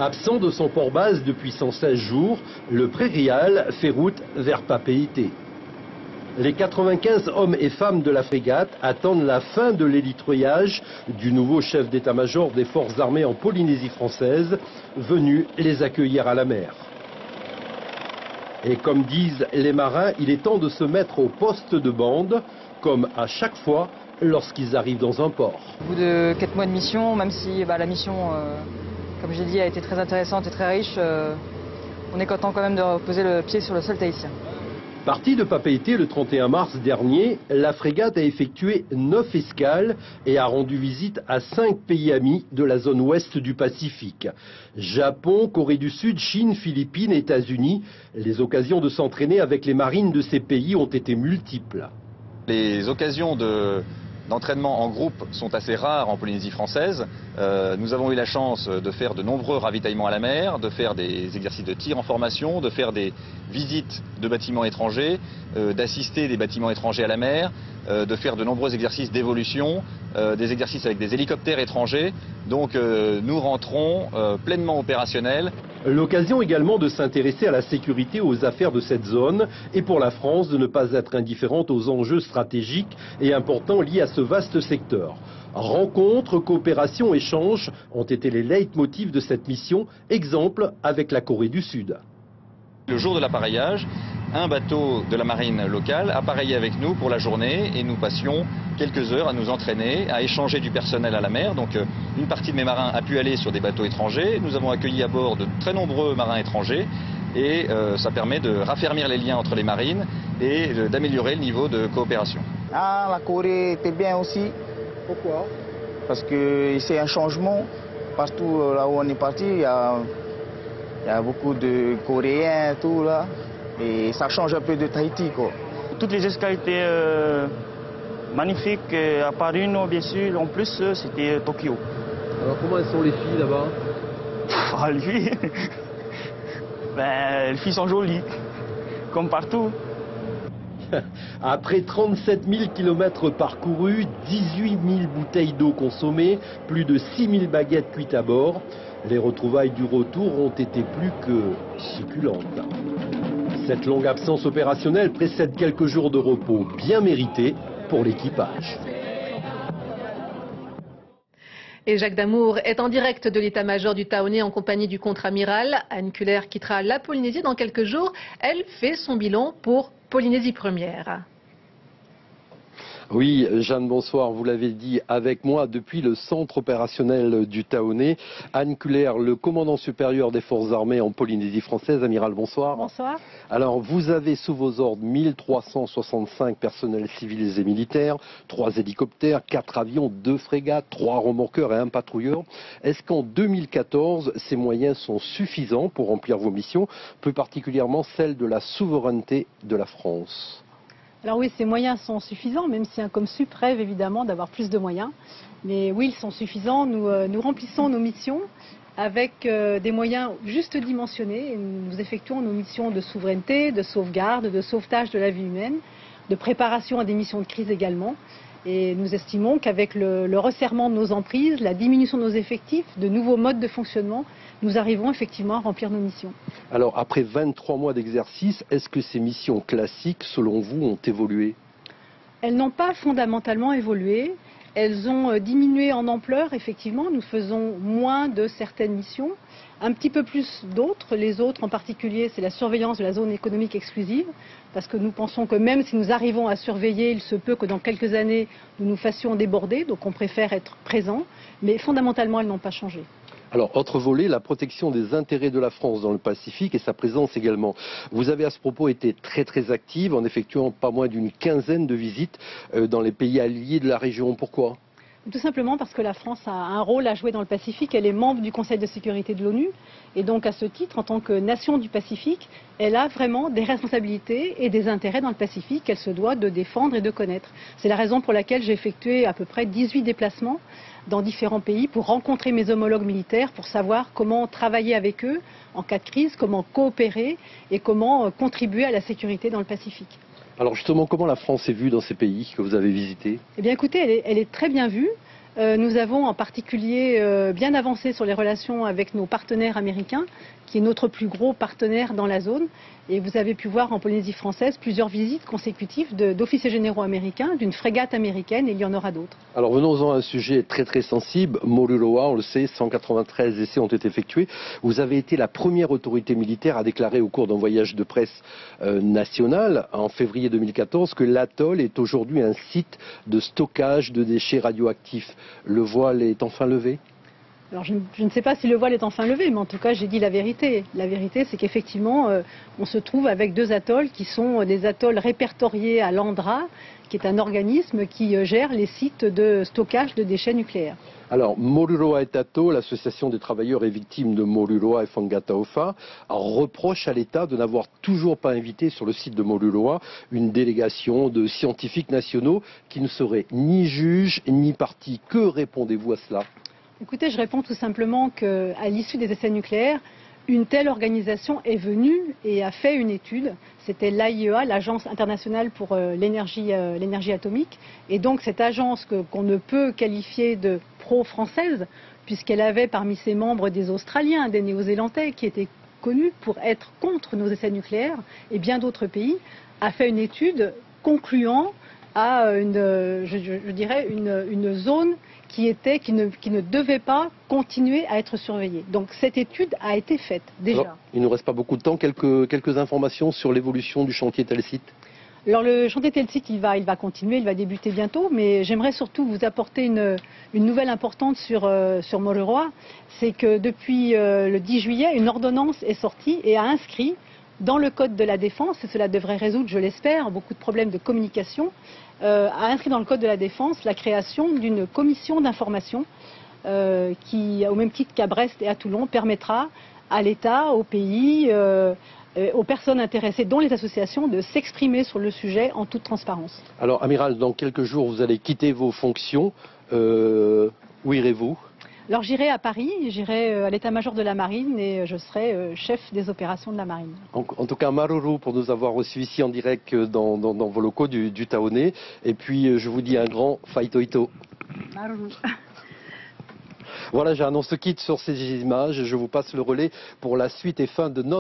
Absent de son port-base depuis 116 jours, le Prairial fait route vers Papeete. Les 95 hommes et femmes de la frégate attendent la fin de l'élitreillage du nouveau chef d'état-major des forces armées en Polynésie française, venu les accueillir à la mer. Et comme disent les marins, il est temps de se mettre au poste de bande, comme à chaque fois lorsqu'ils arrivent dans un port. Au bout de 4 mois de mission, même si la mission, comme j'ai dit, a été très intéressante et très riche, on est content quand même de reposer le pied sur le sol tahitien. Partie de Papeete le 31 mars dernier, la frégate a effectué 9 escales et a rendu visite à 5 pays amis de la zone ouest du Pacifique. Japon, Corée du Sud, Chine, Philippines, États-Unis. Les occasions de s'entraîner avec les marines de ces pays ont été multiples. Les occasions d'entraînement en groupe sont assez rares en Polynésie française. Nous avons eu la chance de faire de nombreux ravitaillements à la mer, de faire des exercices de tir en formation, de faire des visites de bâtiments étrangers, d'assister des bâtiments étrangers à la mer, de faire de nombreux exercices d'évolution, des exercices avec des hélicoptères étrangers. Donc nous rentrons pleinement opérationnels. L'occasion également de s'intéresser à la sécurité, aux affaires de cette zone et pour la France de ne pas être indifférente aux enjeux stratégiques et importants liés à ce vaste secteur. Rencontres, coopération, échanges ont été les leitmotifs de cette mission, exemple avec la Corée du Sud. Le jour de l'appareillage, un bateau de la marine locale appareillait avec nous pour la journée et nous passions quelques heures à nous entraîner, à échanger du personnel à la mer. Donc une partie de mes marins a pu aller sur des bateaux étrangers. Nous avons accueilli à bord de très nombreux marins étrangers et ça permet de raffermir les liens entre les marines et d'améliorer le niveau de coopération. Ah, la Corée était bien aussi. Pourquoi? Parce que c'est un changement. Partout là où on est parti, il y a beaucoup de Coréens, tout là. Et ça change un peu de Tahiti, quoi. Toutes les escales étaient magnifiques, à part une, bien sûr. En plus, c'était Tokyo. Alors comment elles sont les filles là-bas? Ah, les filles les filles sont jolies, comme partout. Après 37 000 km parcourus, 18 000 bouteilles d'eau consommées, plus de 6 000 baguettes cuites à bord, les retrouvailles du retour ont été plus que succulentes. Cette longue absence opérationnelle précède quelques jours de repos bien mérités pour l'équipage. Et Jacques Damour est en direct de l'état-major du Taoné en compagnie du contre-amiral. Anne Culler quittera la Polynésie dans quelques jours. Elle fait son bilan pour Polynésie Première. Oui, Jeanne, bonsoir. Vous l'avez dit avec moi depuis le centre opérationnel du Taoné. Anne Culler, le commandant supérieur des forces armées en Polynésie française. Amiral, bonsoir. Bonsoir. Alors, vous avez sous vos ordres 1365 personnels civils et militaires, 3 hélicoptères, 4 avions, 2 frégates, 3 remorqueurs et 1 patrouilleur. Est-ce qu'en 2014, ces moyens sont suffisants pour remplir vos missions, plus particulièrement celle de la souveraineté de la France ? Alors oui, ces moyens sont suffisants, même si un COMSUP rêve évidemment d'avoir plus de moyens. Mais oui, ils sont suffisants. Nous remplissons nos missions avec des moyens juste dimensionnés. Et nous effectuons nos missions de souveraineté, de sauvegarde, de sauvetage de la vie humaine, de préparation à des missions de crise également. Et nous estimons qu'avec le resserrement de nos emprises, la diminution de nos effectifs, de nouveaux modes de fonctionnement, nous arrivons effectivement à remplir nos missions. Alors, après 23 mois d'exercice, est-ce que ces missions classiques, selon vous, ont évolué? Elles n'ont pas fondamentalement évolué. Elles ont diminué en ampleur, effectivement. Nous faisons moins de certaines missions, un petit peu plus d'autres. Les autres, en particulier, c'est la surveillance de la zone économique exclusive, parce que nous pensons que même si nous arrivons à surveiller, il se peut que dans quelques années, nous nous fassions déborder. Donc on préfère être présent, mais fondamentalement, elles n'ont pas changé. Alors, autre volet, la protection des intérêts de la France dans le Pacifique et sa présence également. Vous avez à ce propos été très active en effectuant pas moins d'une quinzaine de visites dans les pays alliés de la région. Pourquoi ? Tout simplement parce que la France a un rôle à jouer dans le Pacifique. Elle est membre du Conseil de sécurité de l'ONU. Et donc, à ce titre, en tant que nation du Pacifique, elle a vraiment des responsabilités et des intérêts dans le Pacifique qu'elle se doit de défendre et de connaître. C'est la raison pour laquelle j'ai effectué à peu près 18 déplacements dans différents pays pour rencontrer mes homologues militaires, pour savoir comment travailler avec eux en cas de crise, comment coopérer et comment contribuer à la sécurité dans le Pacifique. Alors justement, comment la France est vue dans ces pays que vous avez visités? Eh bien écoutez, elle est très bien vue. Nous avons en particulier bien avancé sur les relations avec nos partenaires américains, qui est notre plus gros partenaire dans la zone. Et vous avez pu voir en Polynésie française plusieurs visites consécutives d'officiers généraux américains, d'une frégate américaine, et il y en aura d'autres. Alors venons-en à un sujet très très sensible. Moruroa, on le sait, 193 essais ont été effectués. Vous avez été la première autorité militaire à déclarer au cours d'un voyage de presse national en février 2014 que l'atoll est aujourd'hui un site de stockage de déchets radioactifs. Le voile est enfin levé ? Alors je ne sais pas si le voile est enfin levé, mais en tout cas j'ai dit la vérité. La vérité, c'est qu'effectivement on se trouve avec deux atolls qui sont des atolls répertoriés à l'ANDRA, qui est un organisme qui gère les sites de stockage de déchets nucléaires. Alors, Moruroa et Tato, l'association des travailleurs et victimes de Moruroa et Whangataofa, reproche à l'État de n'avoir toujours pas invité sur le site de Moruroa une délégation de scientifiques nationaux qui ne seraient ni juges ni partis. Que répondez-vous à cela ? Écoutez, je réponds tout simplement qu'à l'issue des essais nucléaires, une telle organisation est venue et a fait une étude. C'était l'AIEA, l'Agence internationale pour l'énergie atomique. Et donc cette agence qu'on ne peut qualifier de pro-française, puisqu'elle avait parmi ses membres des Australiens, des Néo-Zélandais, qui étaient connus pour être contre nos essais nucléaires, et bien d'autres pays, a fait une étude concluant à une zone qui ne devait pas continuer à être surveillée. Donc cette étude a été faite déjà. Alors, il ne nous reste pas beaucoup de temps. Quelques informations sur l'évolution du chantier Telsit. Alors le chantier Telsit, il va continuer, il va débuter bientôt, mais j'aimerais surtout vous apporter une nouvelle importante sur Moruroa. C'est que depuis le 10 juillet, une ordonnance est sortie et a inscrit dans le Code de la Défense, et cela devrait résoudre, je l'espère, beaucoup de problèmes de communication, a inscrit dans le Code de la Défense la création d'une commission d'information qui, au même titre qu'à Brest et à Toulon, permettra à l'État, au pays, aux personnes intéressées, dont les associations, de s'exprimer sur le sujet en toute transparence. Alors, Amiral, dans quelques jours, vous allez quitter vos fonctions. Où irez-vous ? Alors j'irai à Paris, j'irai à l'état-major de la marine et je serai chef des opérations de la marine. En tout cas, maruru pour nous avoir reçus ici en direct dans vos locaux du Taoné. Et puis je vous dis un grand faitoito. Maruru. Voilà, j'annonce quitte sur ces images. Je vous passe le relais pour la suite et fin de notre